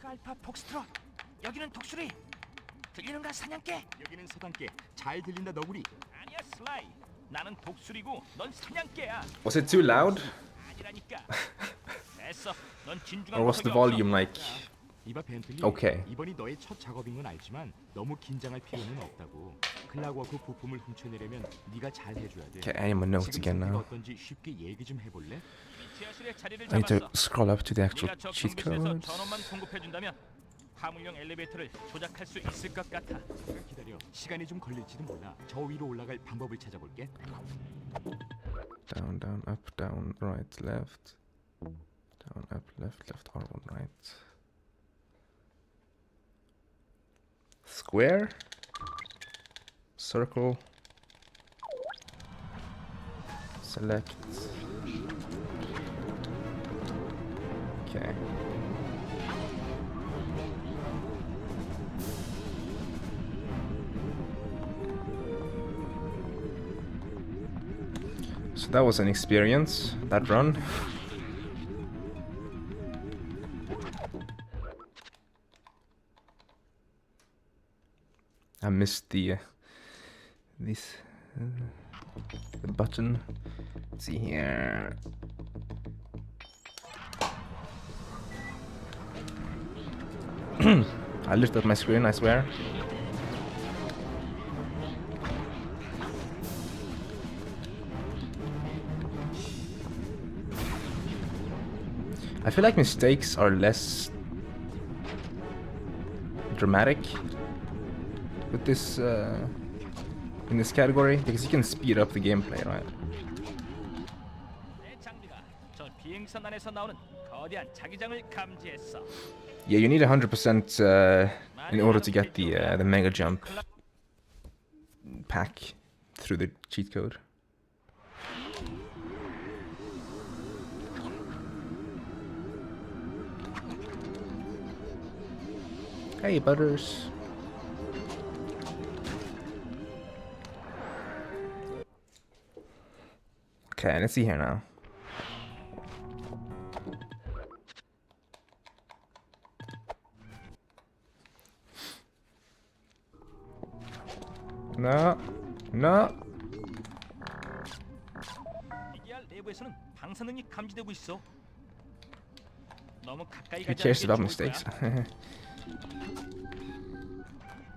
알파 폭스트롯. 여기는 독수리. 들리는가 사냥개? 여기는 서당개. 잘 들린다 너구리. 아니야 슬라이. 나는 독수리고 넌 사냥개야. Was it too loud? 아니라니까. 됐어. 넌 진중한 Or was the 녀석이 없어. volume like... 이봐 벤틀리. 오케이. 이번이 너의 첫 작업인 건 알지만 너무 긴장할 필요는 없다고. 클락워크 부품을 훔쳐내려면 네가 잘 해줘야 돼. Okay, I need my notes 지금 again 상태가 now. 어떤지 쉽게 얘기 좀 해볼래? 지하실에 자리를 I need to 잡았어. scroll up to the actual 네가 저 cheat 경비실에서 codes. 전원만 공급해준다면 화물용 엘리베이터를 조작할 수 있을 것 같아. 기다려. 시간이 좀 걸릴지도 몰라. 저 위로 올라갈 방법을 찾아볼게. Down, down, up, down, right, left. Down, up, left, left, R1, right. Square. Circle. Select. Okay. So that was an experience, that run. I missed the the button. Let's see here. I lifted up my screen, I swear. I feel like mistakes are less dramatic with this in this category because you can speed up the gameplay, right? 내 장비가 저 비행선 안에서 나오는 거대한 자기장을 감지했어. Yeah, you need 100% in order to get the mega jump pack through the cheat code. Hey, Butters. Okay, let's see here now. No, no. ER 내부에서는 방사능이 감지되고 있어. 너무 가까이 Who 가지 cares 않는 about 게 좋을 mistakes? 거야.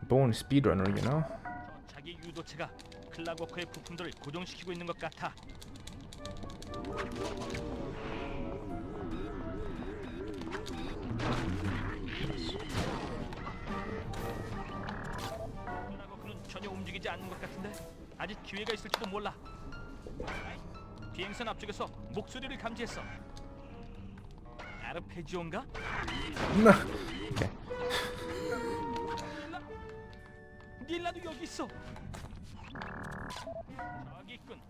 Born speedrunner, you know. 저 자기 유도체가 클락워크의 부품들을 고정시키고 있는 것 같아. 클락워크는 전혀 움직이지 않는 것 같은데 아직 기회가 있을지도 몰라. 비행선 앞쪽에서 목소리를 감지했어. 아르페지오인가? No. Okay. 닐라도 여기 있어. 저기 있군.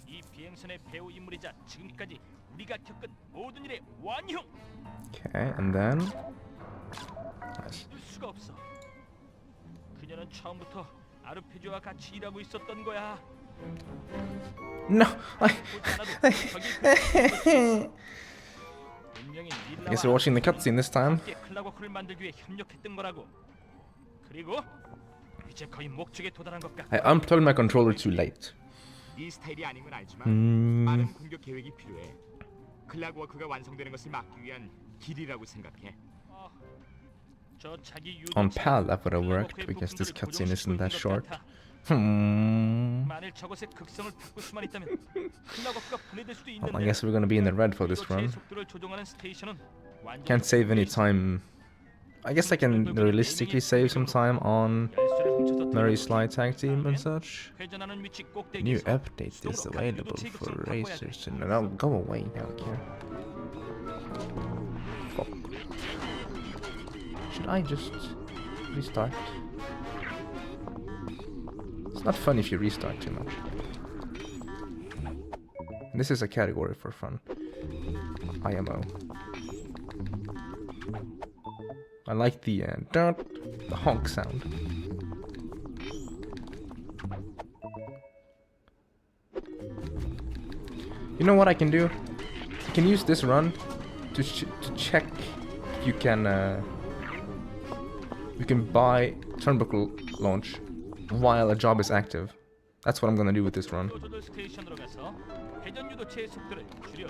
이 비행선의 배우 인물이자 지금까지 우리가 겪은 모든 일의 원흉. Okay, and then. Nice. 믿을 수가 없어. 그녀는 처음부터 아르페지오와 같이 일하고 있었던 거야. No. 분명히 I guess we're watching the cutscene this time. 클락워크를 만들기 위해 협력했던 거라고. 그리고 이제 거의 목적에 도달한 것 같아. I unplugged my controller too late. 네 스타일이 아닌 건 알지만 빠른 Mm. 공격 계획이 필요해. 클락워크가 완성되는 것을 막기 위한 길이라고 생각해. 저 자기 On 유도체 PAL that would have worked 클락워크의 because this 부품들을 cutscene isn't that 고정시키고 있는 short. 것 같아. 만일 저것의 극성을 바꿀 수만 있다면 클락워크가 분해될 수도 있는데. I guess we're gonna be in the red for this 유도체의 run. 속도를 조종하는 스테이션은 완전히 Can't save any time. I guess I can realistically save some time on 열쇠를 훔쳐서 Mary 들어오고 Slide tag team and such. 회전하는 위치 New 꼭대기에서 update is 수동으로 각 available 유도체의 for 극성을 바꿔야 돼. racers. No, go away. I don't care. Fuck. Should I just restart? It's not fun if you restart too much. This is a category for fun. IMO. I like the honk sound. You know what I can do? I can use this run to check if you can You can buy turnbuckle launch while a job is active. That's what I'm gonna do with this run. 조절 스테이션으로 가서 회전 유도체의 속도를 줄여요.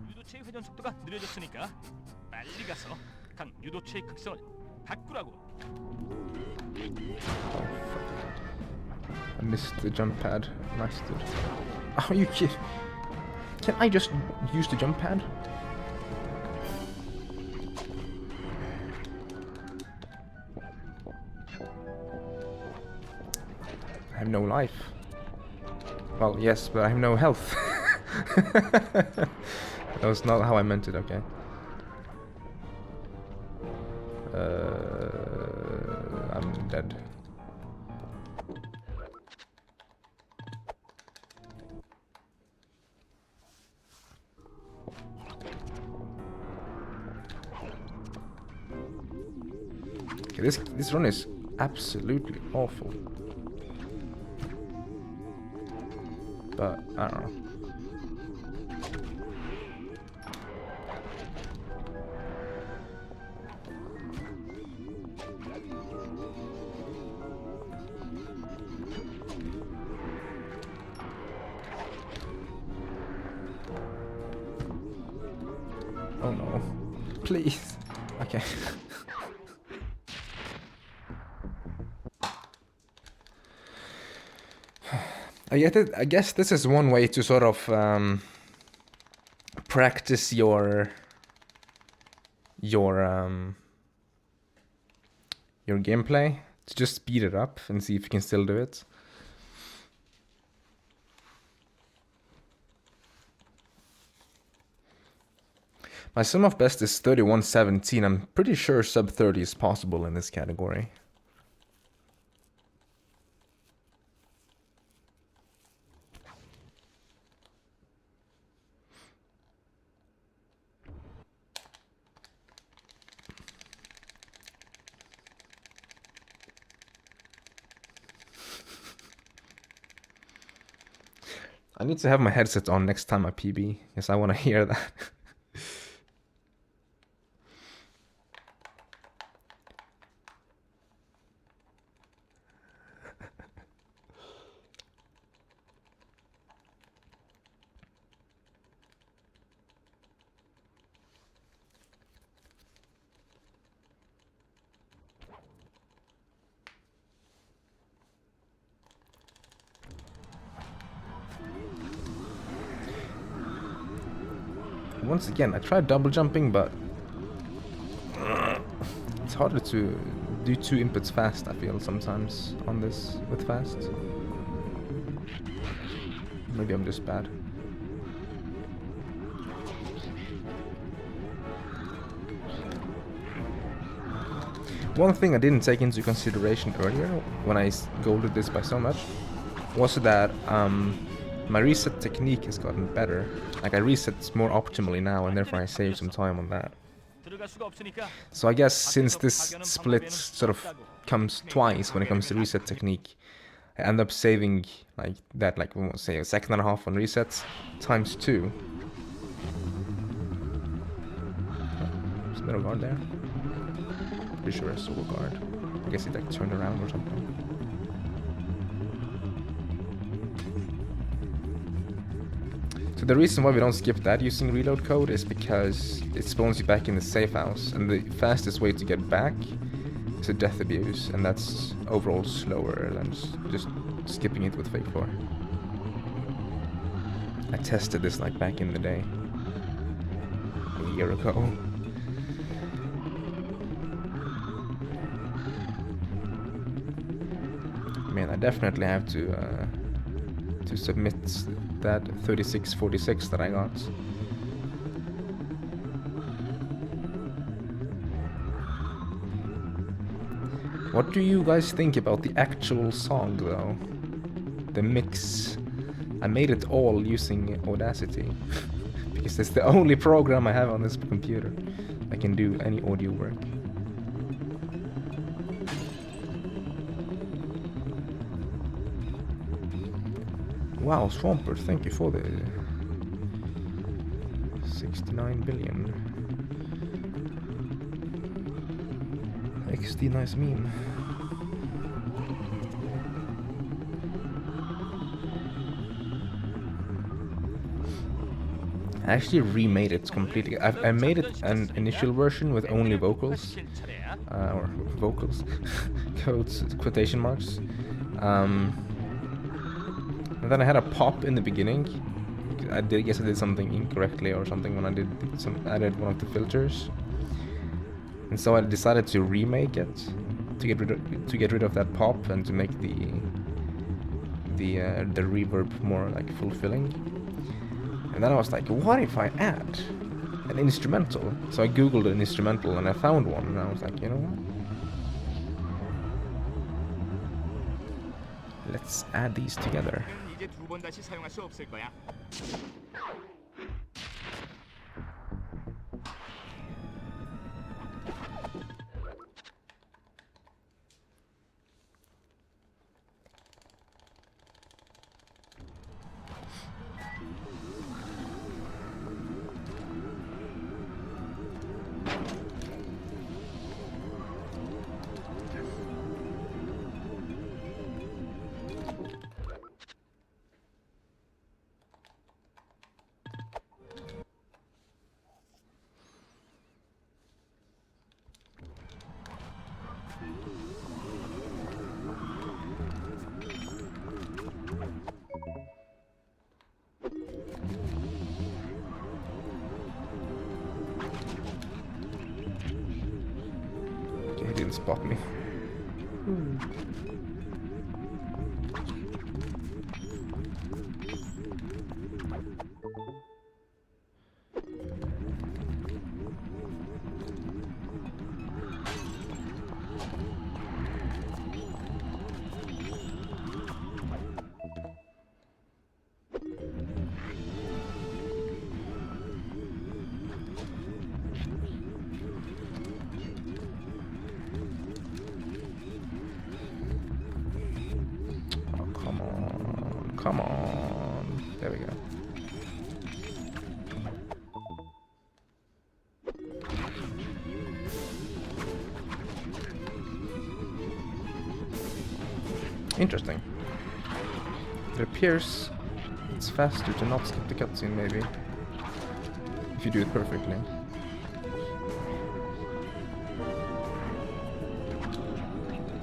유도체의 회전 속도가 느려졌으니까 빨리 가서 각 유도체의 극성을 바꾸라고. I missed the jump pad. Bastard. Oh, you kid. Can I just use the jump pad? I have no life. Well, yes, but I have no health. That was not how I meant it, okay. I'm dead. Okay, this run is absolutely awful. But I don't know. Oh no. Please. Okay. I guess this is one way to sort of practice your gameplay, to just speed it up and see if you can still do it. My sum of best is 31:17. I'm pretty sure sub 30 is possible in this category. I need to have my headset on next time I PB, because I want to hear that. Once again, I tried double jumping, but it's harder to do two inputs fast, I feel, sometimes on this with fast. Maybe I'm just bad. One thing I didn't take into consideration earlier when I golded this by so much was that my reset technique has gotten better. Like, I reset more optimally now, and therefore I save some time on that. So I guess since this split sort of comes twice when it comes to reset technique, I end up saving like that, like, we won't say a second and a half on resets times 2. Is there a guard there? Pretty sure I saw a guard. I guess he like turned around or something. So the reason why we don't skip that using reload code is because it spawns you back in the safe house, and the fastest way to get back is a death abuse, and that's overall slower than just skipping it with fake 4. I tested this like back in the day, a year ago. Man, I definitely have to submit that 3646 that I got. What do you guys think about the actual song, though? The mix. I made it all using Audacity because it's the only program I have on this computer that can do any audio work. Wow, Swampert, thank you for the 69 billion. XD nice meme. I actually remade it completely. I made it an initial version with only vocals, or vocals, quotation marks. And then I had a pop in the beginning. I guess I did something incorrectly or something when I added one of the filters, and so I decided to remake it to get rid of that pop and to make the reverb more like fulfilling. And then I was like, what if I add an instrumental? So I googled an instrumental and I found one, and I was like, you know what? Let's add these together. 이제 두 번 다시 사용할 수 없을 거야. Okay, he didn't spot me. Come on. There we go. Interesting. It appears it's faster to not skip the cutscene, maybe. If you do it perfectly.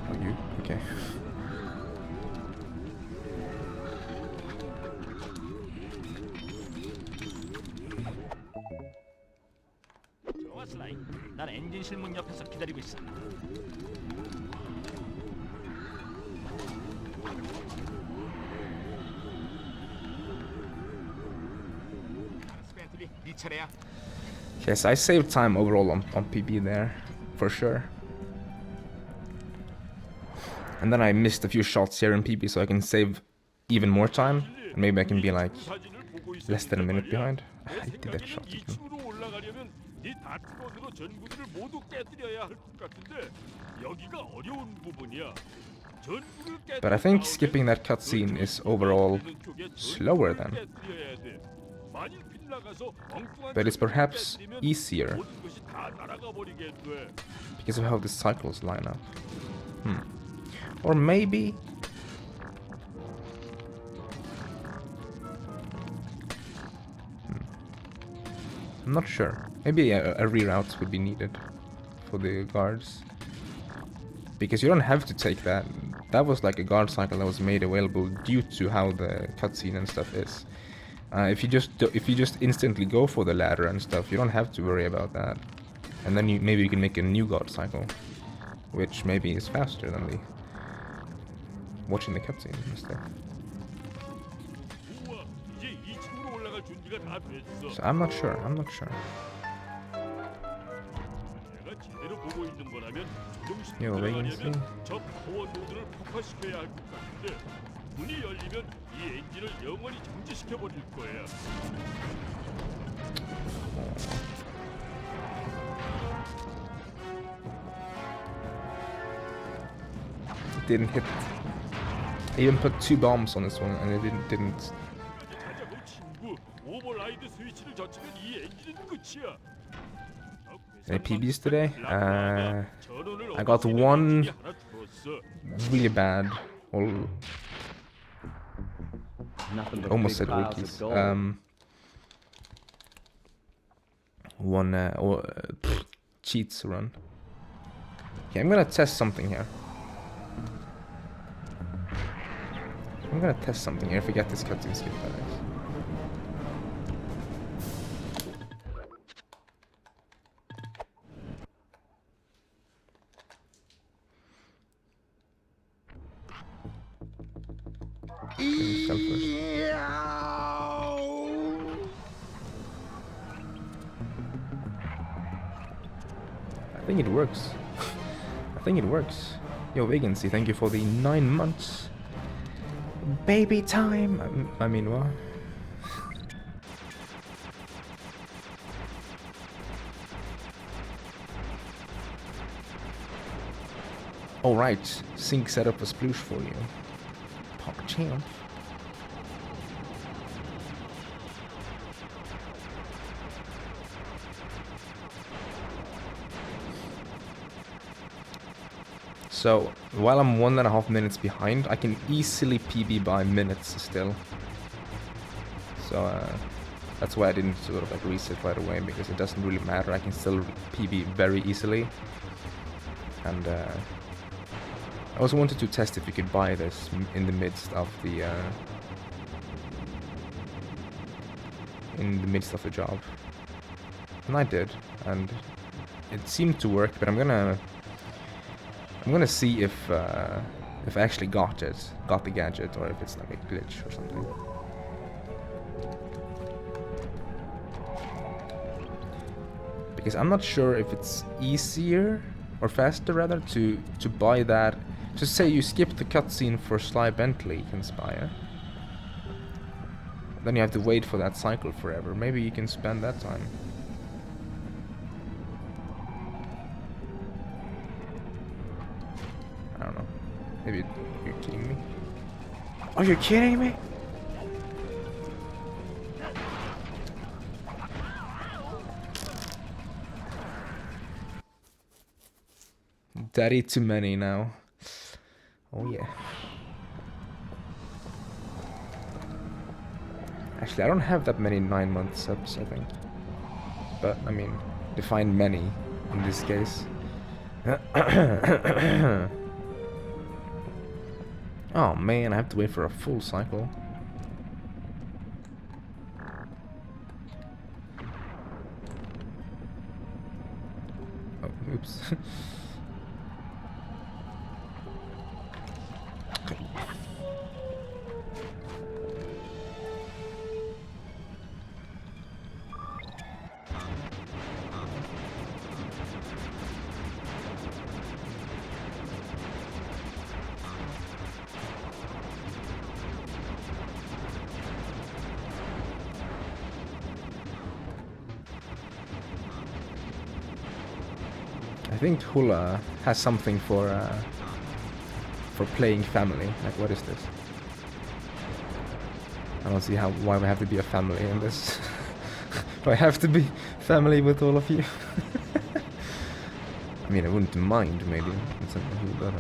Oh, you? Okay. 좋아, 슬라이. 난 엔진실 문 옆에서 기다리고 있어. 스펜트리, 네 차례야. Yes, I saved time overall on PB there, for sure. And then I missed a few shots here in PB, so I can save even more time. And maybe I can be like less than a minute behind. I did that shot again. 네 다트론으로 전구들을 모두 깨뜨려야 할 것 같은데 여기가 어려운 부분이야. 전구를 깨뜨린 But I think 다음에 skipping that cutscene is overall slower then. 깨뜨려야 돼. 만일 빗나가서 엉뚱한 But it's perhaps 전구를 깨뜨리면 easier 모든 것이 다 날아가 버리게 돼. because of how the cycles line up. Or maybe... I'm not sure. Maybe a reroute would be needed for the guards. Because you don't have to take that. That was like a guard cycle that was made available due to how the cutscene and stuff is. If you just instantly go for the ladder and stuff, you don't have to worry about that. And then maybe you can make a new guard cycle, which maybe is faster than the watching the cutscene and stuff. 우와, 이제 2층으로 올라갈 준비가 다 됐어. So I'm not sure. 내가 제대로 보고 있는 거라면 조종실로 Yeah, latency. 들어가려면 저 파워 노드를 폭파시켜야 할 것 같은데 문이 열리면 이 엔진을 영원히 정지시켜 버릴 거야. Didn't hit. I even put 2 bombs on this one and it didn't. 가자고 친구. 오버라이드 스위치를 젖히면 이 엔진은 끝이야. Any PBs today? I got one really bad. Almost said rookies. One cheats run. Okay, I'm gonna test something here. If we get this cutscene skip, that is. Fell first. I think it works. Yo, Vacancy, thank you for the 9 months. Baby time! I mean, what? Alright, Sync set up a sploosh for you. Pop champ. So, while I'm 1.5 minutes behind, I can easily PB by minutes still. So, that's why I didn't sort of like reset right away, because it doesn't really matter. I can still PB very easily. And I also wanted to test if you could buy this in the midst of the job. And I did, and it seemed to work, but I'm gonna see if I actually got the gadget, or if it's like a glitch or something. Because I'm not sure if it's easier or faster rather to buy that. Just say you skip the cutscene for Sly Bentley Conspire. Then you have to wait for that cycle forever. Maybe you can spend that time. I don't know. Maybe you're kidding me. Are you kidding me? Daddy too many now. Oh yeah. Actually, I don't have that many 9-month subs, I think. But, I mean, define many in this case. Oh man, I have to wait for a full cycle. Oh, oops. I think Hula has something for playing family. Like, what is this? I don't see why we have to be a family in this. Do I have to be family with all of you? I mean, I wouldn't mind maybe. It's something Hula, but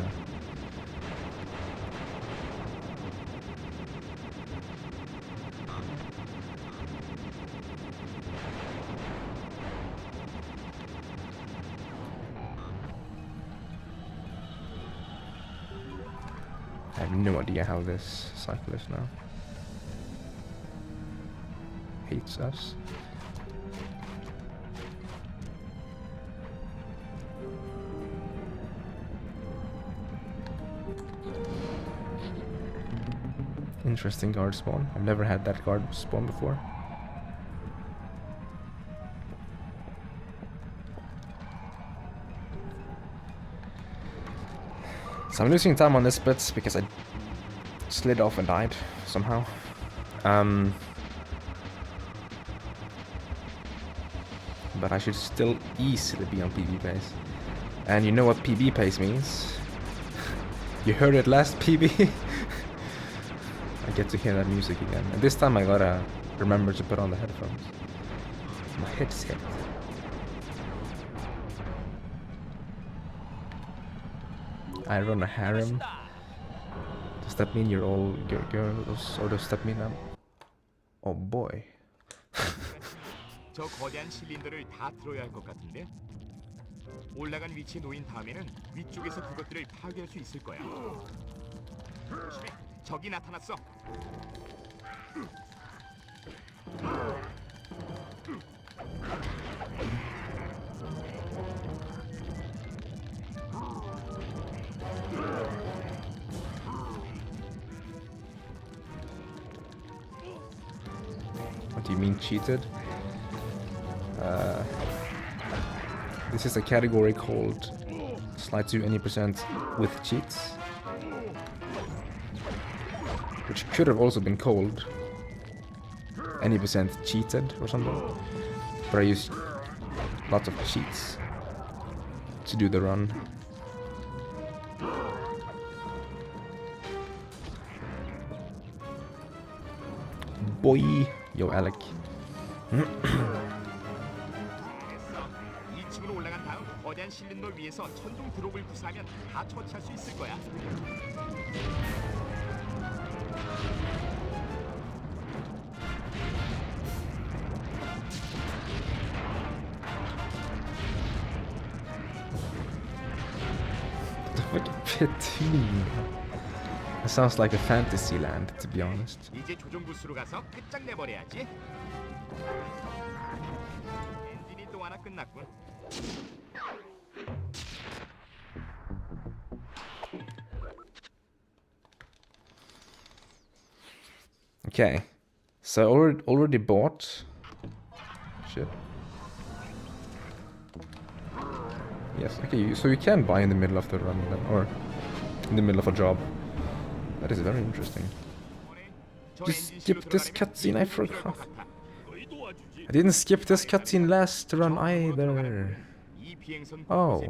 I have no idea how this cycle is now. Hates us. Interesting guard spawn. I've never had that guard spawn before. So I'm losing time on this bit because I slid off and died somehow. But I should still easily be on PB pace. And you know what PB pace means? You heard it last PB. I get to hear that music again. And this time I gotta remember to put on the headphones. My headset. I run a harem. Does that mean you're all girls, or does that mean I'm... Oh boy. 저 거대한 실린더를 다 들어야 할 것 같은데. 올라간 위치에 놓인 다음에는 위쪽에서 그것들을 파괴할 수 있을 거야. 조심해, 적이 나타났어. What do you mean cheated? This is a category called slide to any percent with cheats, which could have also been called any percent cheated or something, but I used lots of cheats to do the run. Boy, yo Alec. 2층으로 올라간 다음 거대한 실린더 위에서 천둥 드롭을 구사하면 다 처치할 수 있을 거야. The fucking pit. It sounds like a fantasy land, to be honest. 이제 조종 부스로 가서 끝장내버려야지. 엔진이 또 하나 끝났군. Okay, so I already bought. Shit. Yes. Okay. So you can buy in the middle of the run, then, or in the middle of a job. That is very interesting. Just skip this cutscene. I forgot. I didn't skip this cutscene last run either. Oh,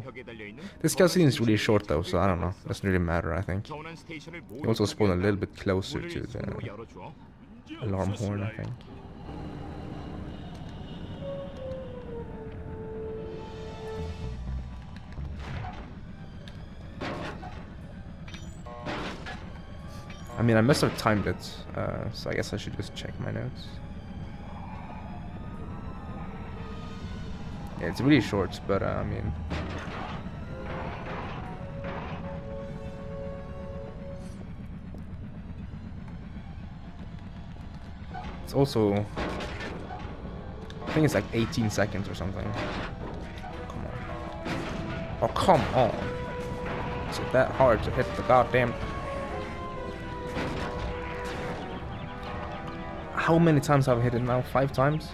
this cutscene is really short though, so I don't know. Doesn't really matter, I think. You also spawn a little bit closer to the alarm horn, I think. I mean, I must have timed it, so I guess I should just check my notes. Yeah, it's really short, but I mean... It's also... I think it's like 18 seconds or something. Come on. Oh, come on! Is it that hard to hit the goddamn... How many times have I hit it now? 5 times?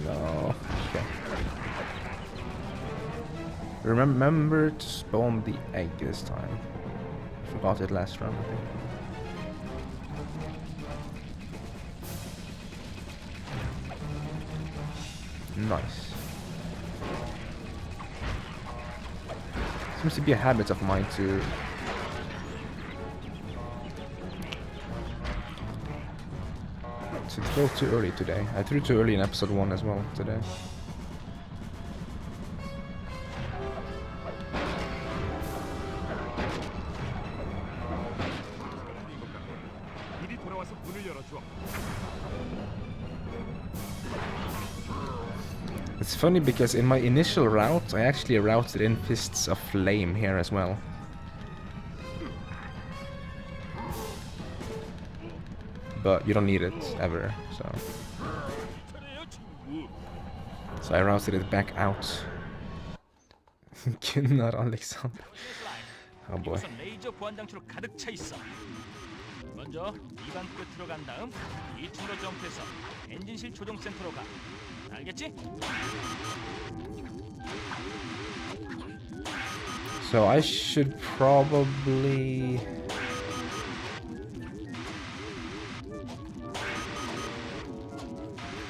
No. Okay. Remember to spawn the egg this time. Forgot it last round, I think. Nice. Seems to be a habit of mine to throw too early today. I threw too early in episode 1 as well today. It's funny because in my initial route, I actually routed in Fists of Flame here as well. But you don't need it ever, so I routed it back out. Gunnar Alexander. Oh boy. 먼저 2반 끝으로 간 다음 2층으로 점프해서 엔진실 조종 센터로 가. 알겠지? So I should probably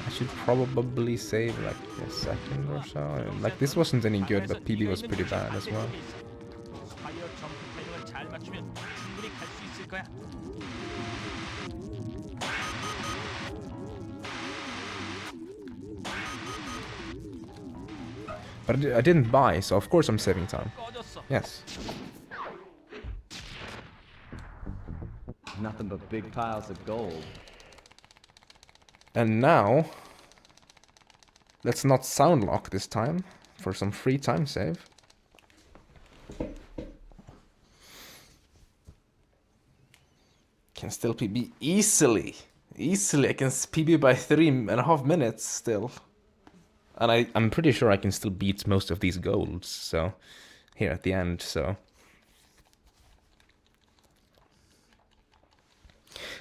I should probably save like a second or so. Like this wasn't any good, but PB was pretty bad as well. 스파이어 점프 타이밍을 잘 맞추면 충분히 갈 수 있을 거야. But I didn't buy, so of course I'm saving time. 꺼졌어. Yes. Nothing but big piles of gold. And now, let's not sound lock this time for some free time save. Can still PB easily. Easily, I can PB by 3.5 minutes still. And I'm pretty sure I can still beat most of these golds, so here at the end, so.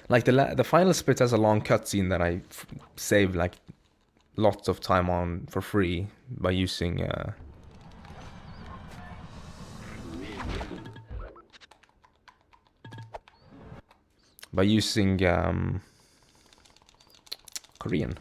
Like the final split has a long cutscene that I saved like lots of time on for free by using Korean.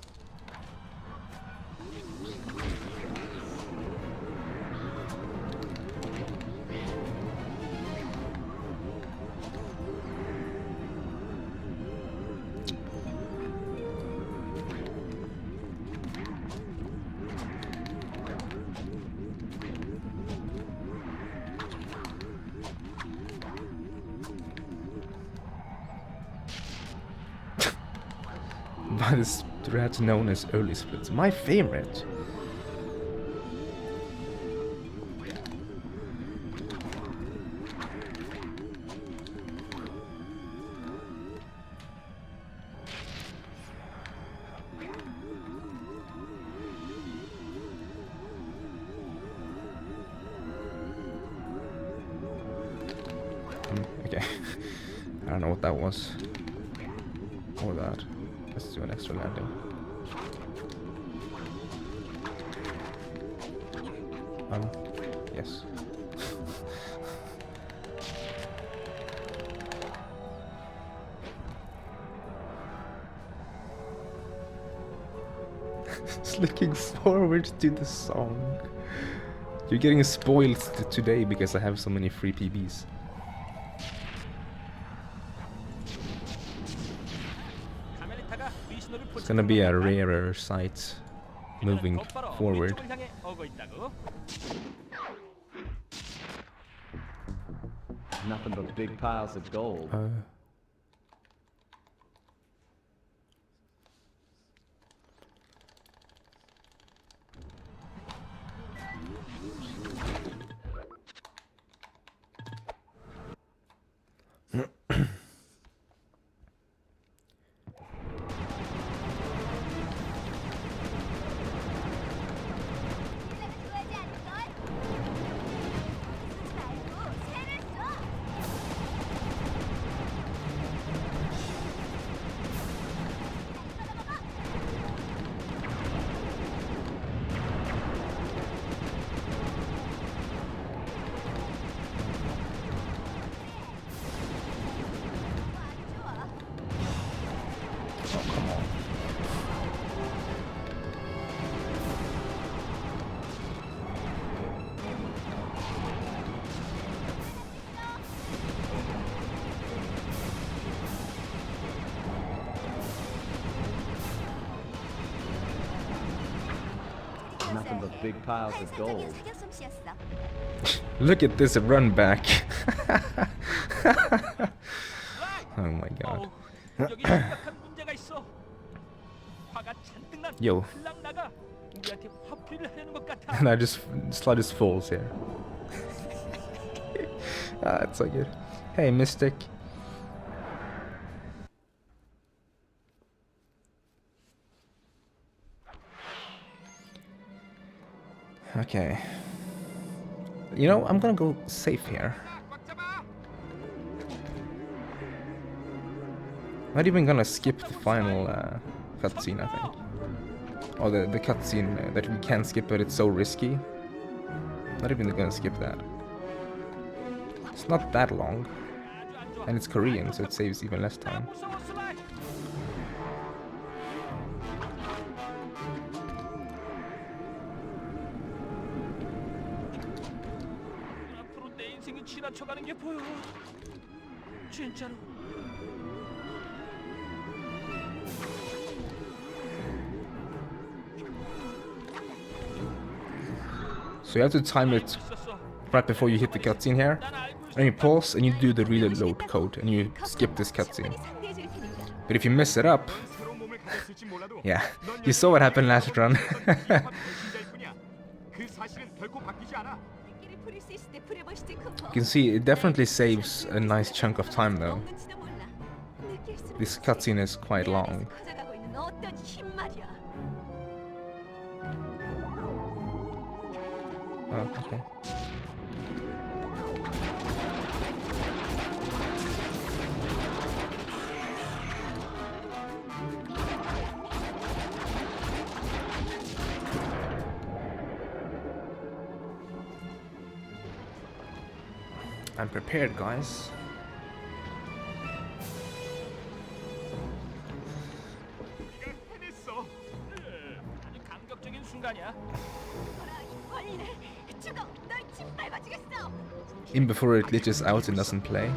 By the thread known as early splits. My favorite. Okay. I don't know what that was. Or that. Let's do an extra landing. Yes. Just looking forward to the song. You're getting spoiled today because I have so many free PBs. It's gonna be a rarer sight moving forward. Nothing but big piles of gold. Nothing but big piles of gold. Look at this run back. Oh my god. Yo. And I just slide his falls here. Ah, it's so good. Hey, Mystic. Okay. You know, I'm gonna go safe here. Not even gonna skip the final cutscene, I think. Or the cutscene that we can skip, but it's so risky. Not even gonna skip that. It's not that long. And it's Korean, so it saves even less time. 지나쳐가는 게 보여. 진짜로. So you have to time it right before you hit the cutscene here. And you pause and you do the reload code and you skip this cutscene. But if you mess it up, 새로운 몸을 가졌을지 몰라도 yeah, you saw what happened last run. 그 사실은 결코 바뀌지 않아. You can see it definitely saves a nice chunk of time though. This cutscene is quite long. Oh, okay. I'm prepared, guys. 네가 해냈어. 아주 감격적인 순간이야. Even before it glitches out and doesn't play.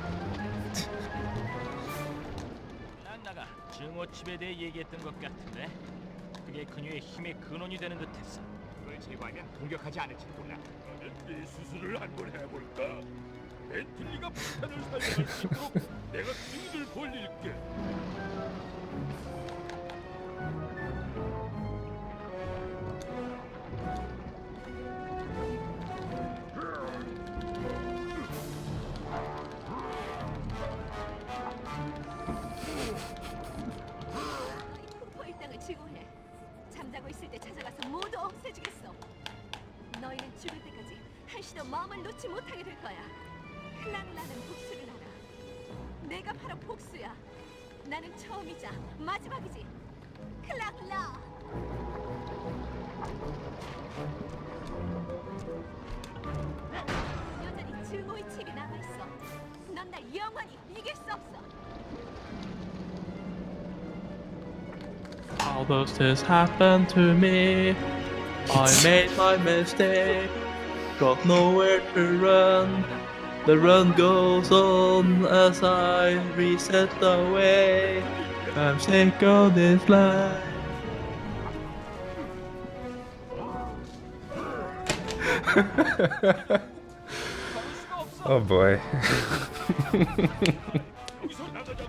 난나가 증오칩에 대해 얘기했던 것 같은데 그게 그녀의 힘의 근원이 되는 듯했어. 그걸 제거하면 공격하지 않을지 몰라. 내 수술을 한번 해볼까? 벤틀리가 폭탄을 사용할 수 있도록 내가 등을 벌릴게. 일당을 지구해. 잠자고 있을 때 찾아가서 모두 없애주겠어. 너희는 죽을 때까지 한시도 마음을 놓지 못하게 될 거야. 클랑라는 복수를 알아. 내가 바로 복수야. 나는 처음이자 마지막이지. 클랑라. 여전히 증오의 칩이 남아있어. 넌 날 영원히 이길 수 없어. How does this happen to me? I made my mistake, got nowhere to run. The run goes on as I reset the way. I'm sick of this life. Oh boy. 여기서 나가자고.